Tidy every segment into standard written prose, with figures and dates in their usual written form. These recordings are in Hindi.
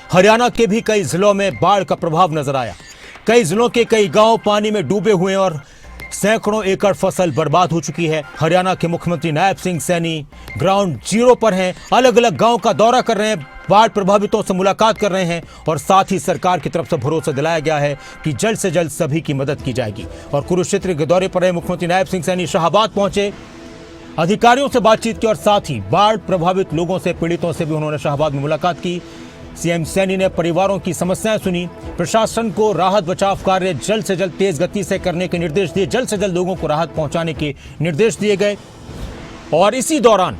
हरियाणा के भी कई जिलों में बाढ़ का प्रभाव नजर आया। कई जिलों के कई गांव पानी में डूबे हुए हैं और सैकड़ों एकड़ फसल बर्बाद हो चुकी है। हरियाणा के मुख्यमंत्री नायब सिंह सैनी ग्राउंड जीरो पर हैं, अलग अलग गांव का दौरा कर रहे हैं, बाढ़ प्रभावितों से मुलाकात कर रहे हैं और साथ ही सरकार की तरफ से भरोसा दिलाया गया है कि जल्द से जल्द सभी की मदद की जाएगी। और कुरुक्षेत्र के दौरे पर रहे मुख्यमंत्री नायब सिंह सैनी शाहबाद पहुंचे, अधिकारियों से बातचीत की और साथ ही बाढ़ प्रभावित लोगों से, पीड़ितों से भी उन्होंने शाहबाद में मुलाकात की। सीएम सैनी ने परिवारों की समस्याएं सुनी, प्रशासन को राहत बचाव कार्य जल्द से जल्द तेज गति से करने के निर्देश दिए, जल्द से जल्द लोगों को राहत पहुंचाने के निर्देश दिए गए। और इसी दौरान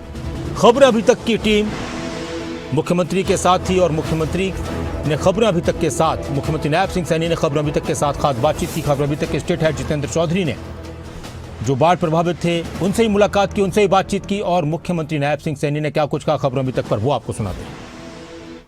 खबर अभी तक की टीम मुख्यमंत्री के साथ थी और मुख्यमंत्री ने खबर अभी तक के साथ, मुख्यमंत्री नायब सिंह सैनी ने खबर अभी तक के साथ खास बातचीत की। खबर अभी तक के स्टेट हेड जितेंद्र चौधरी ने जो बाढ़ प्रभावित थे उनसे ही मुलाकात की, उनसे ही बातचीत की और मुख्यमंत्री नायब सिंह सैनी ने क्या कुछ कहा खबर अभी तक पर, वो आपको सुनाते हैं।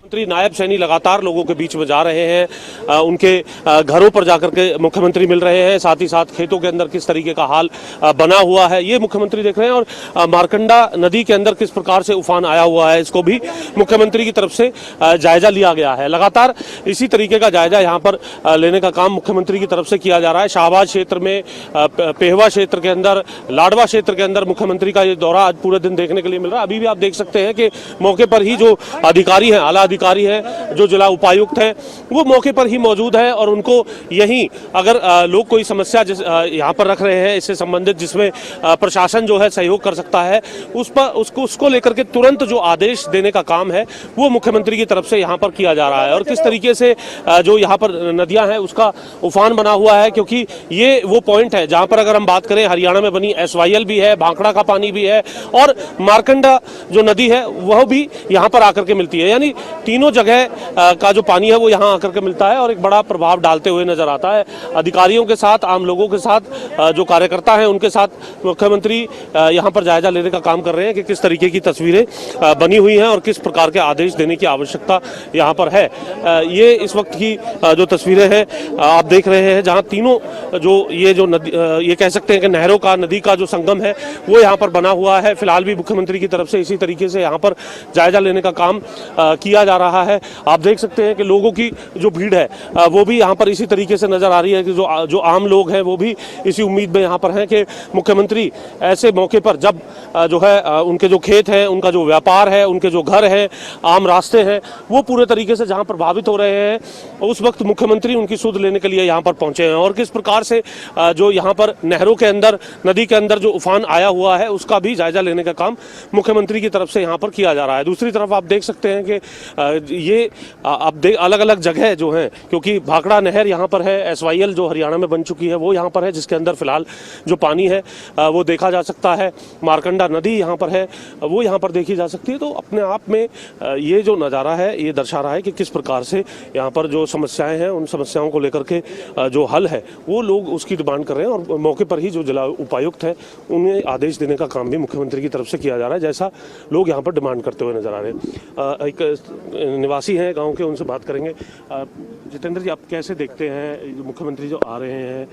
मुख्यमंत्री नायब सैनी लगातार लोगों के बीच में जा रहे हैं, उनके घरों पर जाकर के मुख्यमंत्री मिल रहे हैं, साथ ही साथ खेतों के अंदर किस तरीके का हाल बना हुआ है ये मुख्यमंत्री देख रहे हैं और मारकंडा नदी के अंदर किस प्रकार से उफान आया हुआ है इसको भी मुख्यमंत्री की तरफ से जायजा लिया गया है। लगातार इसी तरीके का जायजा यहाँ पर लेने का काम मुख्यमंत्री की तरफ से किया जा रहा है। शाहबाद क्षेत्र में, पेहवा क्षेत्र के अंदर, लाडवा क्षेत्र के अंदर मुख्यमंत्री का ये दौरा आज पूरे दिन देखने के लिए मिल रहा है। अभी भी आप देख सकते हैं कि मौके पर ही जो अधिकारी हैं, आला अधिकारी है, जो जिला उपायुक्त है, वो मौके पर ही मौजूद है और उनको यहीं अगर लोग कोई समस्या यहाँ पर रख रहे हैं इससे संबंधित जिसमें प्रशासन जो है सहयोग कर सकता है उसको लेकर के तुरंत जो आदेश देने का काम है वो मुख्यमंत्री की तरफ से यहाँ पर किया जा रहा है। और किस तरीके से जो यहाँ पर नदियां हैं उसका उफान बना हुआ है, क्योंकि ये वो पॉइंट है जहाँ पर अगर हम बात करें हरियाणा में बनी SYL भी है, भांखड़ा का पानी भी है और मारकंडा जो नदी है वह भी यहाँ पर आकर के मिलती है। यानी तीनों जगह का जो पानी है वो यहाँ आकर के मिलता है और एक बड़ा प्रभाव डालते हुए नजर आता है। अधिकारियों के साथ, आम लोगों के साथ, जो कार्यकर्ता हैं उनके साथ मुख्यमंत्री यहाँ पर जायजा लेने का काम कर रहे हैं कि किस तरीके की तस्वीरें बनी हुई हैं और किस प्रकार के आदेश देने की आवश्यकता यहाँ पर है। ये इस वक्त की जो तस्वीरें हैं आप देख रहे हैं, जहाँ तीनों जो नदी, ये कह सकते हैं कि नहरों का, नदी का जो संगम है वो यहाँ पर बना हुआ है। फिलहाल भी मुख्यमंत्री की तरफ से इसी तरीके से यहाँ पर जायजा लेने का काम किया जा रहा है। आप देख सकते हैं कि लोगों की जो भीड़ है वो भी यहाँ पर इसी तरीके से नजर आ रही है कि जो आम लोग हैं वो भी इसी उम्मीद में यहाँ पर हैं कि मुख्यमंत्री ऐसे मौके पर जब जो है उनके जो खेत हैं, उनका जो व्यापार है, उनके जो घर हैं, आम रास्ते हैं, वो पूरे तरीके से जहाँ प्रभावित हो रहे हैं उस वक्त मुख्यमंत्री उनकी सुध लेने के लिए यहाँ पर पहुंचे हैं। और किस प्रकार से जो यहाँ पर नहरों के अंदर, नदी के अंदर जो उफान आया हुआ है उसका भी जायजा लेने का काम मुख्यमंत्री की तरफ से यहाँ पर किया जा रहा है। दूसरी तरफ आप देख सकते हैं कि ये अब अलग अलग जगह जो हैं, क्योंकि भाखड़ा नहर यहाँ पर है, SYL जो हरियाणा में बन चुकी है वो यहाँ पर है, जिसके अंदर फिलहाल जो पानी है वो देखा जा सकता है। मारकंडा नदी यहाँ पर है, वो यहाँ पर देखी जा सकती है। तो अपने आप में ये जो नज़ारा है ये दर्शा रहा है कि किस प्रकार से यहाँ पर जो समस्याएं हैं उन समस्याओं को लेकर के जो हल है वो लोग उसकी डिमांड कर रहे हैं और मौके पर ही जो जिला उपायुक्त है उन्हें आदेश देने का काम भी मुख्यमंत्री की तरफ से किया जा रहा है, जैसा लोग यहाँ पर डिमांड करते हुए नजर आ रहे हैं। एक निवासी हैं गांव के, उनसे बात करेंगे। जितेंद्र जी, आप कैसे देखते हैं मुख्यमंत्री जो आ रहे हैं,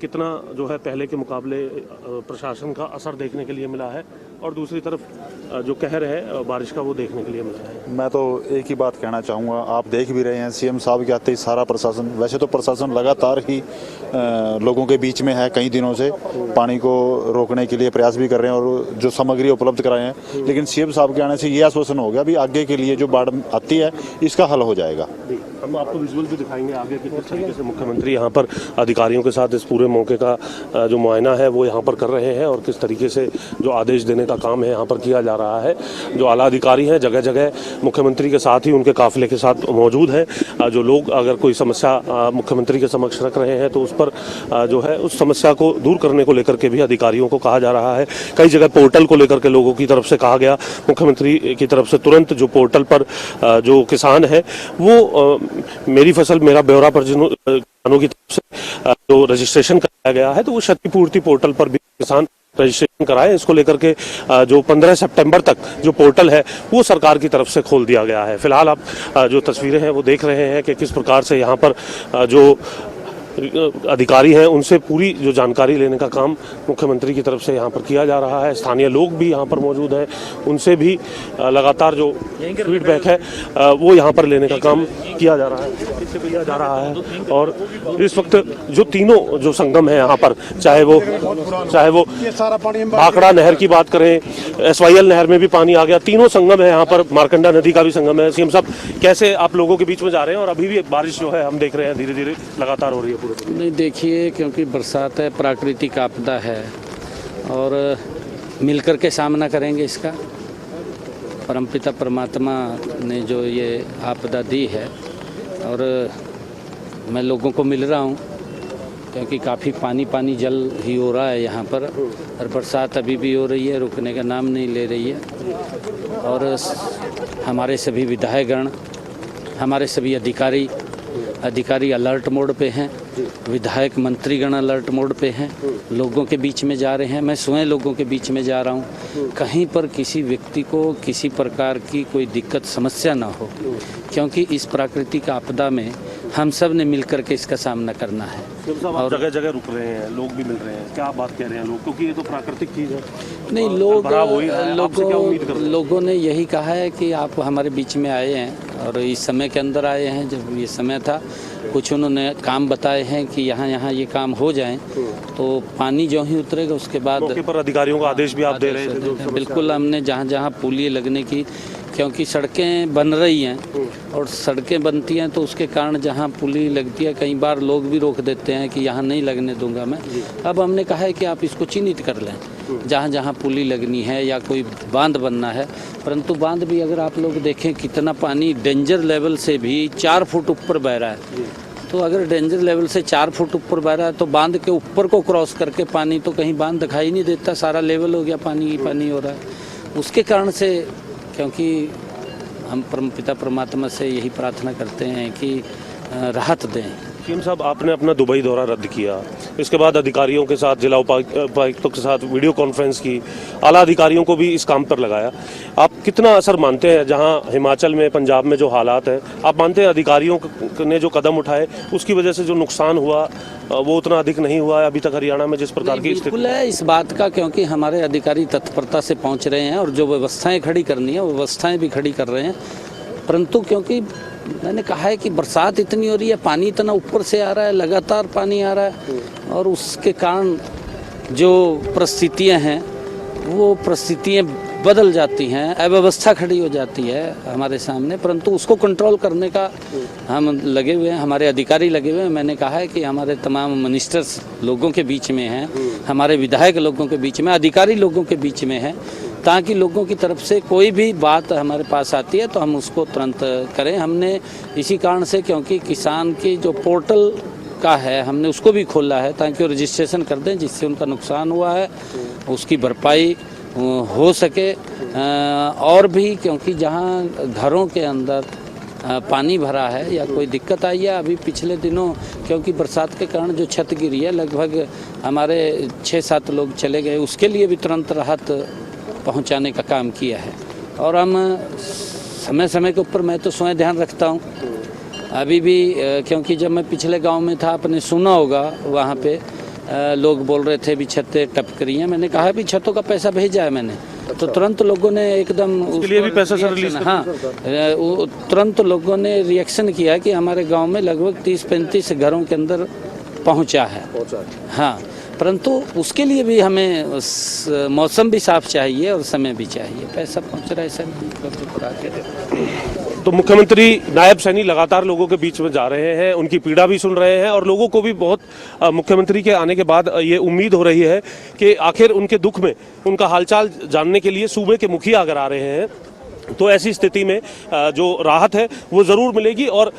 कितना जो है पहले के मुकाबले प्रशासन का असर देखने के लिए मिला है और दूसरी तरफ जो कहर है बारिश का वो देखने के लिए मिला है? मैं तो एक ही बात कहना चाहूँगा, आप देख भी रहे हैं सीएम साहब के आते ही सारा प्रशासन, वैसे तो प्रशासन लगातार ही लोगों के बीच में है, कई दिनों से पानी को रोकने के लिए प्रयास भी कर रहे हैं और जो सामग्री उपलब्ध कराए हैं, लेकिन सीएम साहब के आने से ये आश्वासन हो गया भी आगे के लिए जो बाढ़ आती है इसका हल हो जाएगा। हम आपको विजुअल भी दिखाएंगे आगे कि किस तरीके से मुख्यमंत्री यहाँ पर अधिकारियों के साथ इस पूरे मौके का जो मुआयना है वो यहाँ पर कर रहे हैं और किस तरीके से जो आदेश देने का काम है यहाँ पर किया जा रहा है। जो आला अधिकारी हैं जगह जगह मुख्यमंत्री के साथ ही उनके काफिले के साथ मौजूद हैं। जो लोग अगर कोई समस्या मुख्यमंत्री के समक्ष रख रहे हैं तो उस पर जो है उस समस्या को दूर करने को लेकर के भी अधिकारियों को कहा जा रहा है। कई जगह पोर्टल को लेकर के लोगों की तरफ से कहा गया, मुख्यमंत्री की तरफ से तुरंत जो पोर्टल पर जो किसान है वो मेरी फसल मेरा ब्यौरा पर किसानों की तरफ से जो रजिस्ट्रेशन कराया गया है तो वो क्षतिपूर्ति पोर्टल पर भी किसान रजिस्ट्रेशन कराए। इसको लेकर के जो 15 सितंबर तक जो पोर्टल है वो सरकार की तरफ से खोल दिया गया है। फिलहाल आप जो तस्वीरें हैं वो देख रहे हैं कि किस प्रकार से यहाँ पर जो अधिकारी हैं उनसे पूरी जो जानकारी लेने का काम मुख्यमंत्री की तरफ से यहाँ पर किया जा रहा है। स्थानीय लोग भी यहाँ पर मौजूद हैं, उनसे भी लगातार जो फीडबैक है वो यहाँ पर लेने का काम किया जा रहा है। और इस वक्त जो तीनों जो संगम है यहाँ पर, चाहे वो भाखड़ा नहर की बात करें, SYL नहर में भी पानी आ गया, तीनों संगम है यहाँ पर, मारकंडा नदी का भी संगम है। सीएम साहब, कैसे आप लोगों के बीच में जा रहे हैं और अभी भी बारिश जो है हम देख रहे हैं धीरे धीरे लगातार हो रही है पूरे? नहीं, देखिए, क्योंकि बरसात है, प्राकृतिक आपदा है और मिलकर के सामना करेंगे इसका। परमपिता परमात्मा ने जो ये आपदा दी है और मैं लोगों को मिल रहा हूँ, क्योंकि काफ़ी पानी जल ही हो रहा है यहाँ पर और बरसात अभी भी हो रही है, रुकने का नाम नहीं ले रही है। और हमारे सभी विधायकगण, हमारे सभी अधिकारी अलर्ट मोड पे हैं, विधायक मंत्रीगण अलर्ट मोड पे हैं, लोगों के बीच में जा रहे हैं। मैं स्वयं लोगों के बीच में जा रहा हूँ, कहीं पर किसी व्यक्ति को किसी प्रकार की कोई दिक्कत समस्या ना हो, क्योंकि इस प्राकृतिक आपदा में हम सब ने मिलकर के इसका सामना करना है। और जगह जगह रुक रहे हैं, लोग भी मिल रहे हैं, क्या बात कह रहे हैं लोग, क्योंकि ये तो प्राकृतिक चीज़ है। नहीं, लोगों ने यही कहा है कि आप हमारे बीच में आए हैं और इस समय के अंदर आए हैं, जब ये समय था। कुछ उन्होंने काम बताए हैं कि यहाँ ये काम हो जाए, तो पानी जो ही उतरेगा उसके बाद मौके पर अधिकारियों का आदेश भी आप दे रहे थे? बिल्कुल, हमने जहाँ पुलिये लगने की, क्योंकि सड़कें बन रही हैं और सड़कें बनती हैं तो उसके कारण जहाँ पुली लगती है, कई बार लोग भी रोक देते हैं कि यहाँ नहीं लगने दूंगा मैं। अब हमने कहा है कि आप इसको चिन्हित कर लें, जहाँ पुली लगनी है या कोई बांध बनना है। परंतु बांध भी अगर आप लोग देखें कितना पानी डेंजर लेवल से भी 4 फुट ऊपर बह रहा है, तो अगर डेंजर लेवल से 4 फुट ऊपर बह रहा है तो बांध के ऊपर को क्रॉस करके पानी तो कहीं बांध दिखाई नहीं देता, सारा लेवल हो गया, पानी ही पानी हो रहा है। उसके कारण से, क्योंकि हम परमपिता परमात्मा से यही प्रार्थना करते हैं कि राहत दें। सीएम साहब, आपने अपना दुबई दौरा रद्द किया, इसके बाद अधिकारियों के साथ, जिला उपायुक्तों के साथ वीडियो कॉन्फ्रेंस की, आला अधिकारियों को भी इस काम पर लगाया। आप कितना असर मानते हैं, जहां हिमाचल में, पंजाब में जो हालात है, आप मानते हैं अधिकारियों ने जो कदम उठाए उसकी वजह से जो नुकसान हुआ वो उतना अधिक नहीं हुआ है अभी तक हरियाणा में जिस प्रकार की बिल्कुल है इस बात का, क्योंकि हमारे अधिकारी तत्परता से पहुंच रहे हैं और जो व्यवस्थाएं खड़ी करनी है वो व्यवस्थाएं भी खड़ी कर रहे हैं। परंतु क्योंकि मैंने कहा है कि बरसात इतनी हो रही है, पानी इतना ऊपर से आ रहा है, लगातार पानी आ रहा है और उसके कारण जो परिस्थितियां हैं वो परिस्थितियां बदल जाती हैं, अव्यवस्था खड़ी हो जाती है हमारे सामने। परंतु उसको कंट्रोल करने का हम लगे हुए हैं, हमारे अधिकारी लगे हुए हैं। मैंने कहा है कि हमारे तमाम मिनिस्टर्स लोगों के बीच में हैं, हमारे विधायक लोगों के बीच में, अधिकारी लोगों के बीच में हैं, ताकि लोगों की तरफ से कोई भी बात हमारे पास आती है तो हम उसको तुरंत करें। हमने इसी कारण से, क्योंकि किसान की जो पोर्टल का है, हमने उसको भी खोला है ताकि वो रजिस्ट्रेशन कर दें, जिससे उनका नुकसान हुआ है उसकी भरपाई हो सके। और भी, क्योंकि जहां घरों के अंदर पानी भरा है या कोई दिक्कत आई है, अभी पिछले दिनों क्योंकि बरसात के कारण जो छत गिरी है, लगभग हमारे 6-7 लोग चले गए, उसके लिए भी तुरंत राहत पहुंचाने का काम किया है। और हम समय समय के ऊपर, मैं तो स्वयं ध्यान रखता हूं अभी भी, क्योंकि जब मैं पिछले गांव में था, आपने सुना होगा, वहां पे लोग बोल रहे थे भी छतें टपक रही हैं। मैंने कहा भी छतों का पैसा भेजा है मैंने, तो तुरंत लोगों ने एकदम उसके लिए भी पैसा सर रिलीज, हाँ, तुरंत लोगों ने रिएक्शन किया कि हमारे गांव में लगभग 30-35 घरों के अंदर पहुंचा है। हाँ, परंतु उसके लिए भी हमें मौसम भी साफ चाहिए और समय भी चाहिए। पैसा पहुंच रहा है सर। तो मुख्यमंत्री नायब सैनी लगातार लोगों के बीच में जा रहे हैं, उनकी पीड़ा भी सुन रहे हैं और लोगों को भी बहुत मुख्यमंत्री के आने के बाद ये उम्मीद हो रही है कि आखिर उनके दुख में उनका हालचाल जानने के लिए सूबे के मुखिया अगर आ रहे हैं तो ऐसी स्थिति में जो राहत है वो ज़रूर मिलेगी। और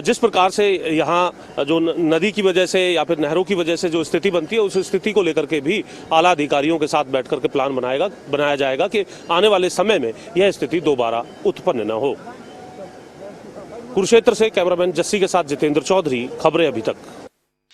जिस प्रकार से यहाँ जो नदी की वजह से या फिर नहरों की वजह से जो स्थिति बनती है, उस स्थिति को लेकर के भी आला अधिकारियों के साथ बैठ करके प्लान बनाया जाएगा कि आने वाले समय में यह स्थिति दोबारा उत्पन्न न हो। कुरुक्षेत्र से कैमरामैन जस्सी के साथ जितेंद्र चौधरी, खबरें अभी तक।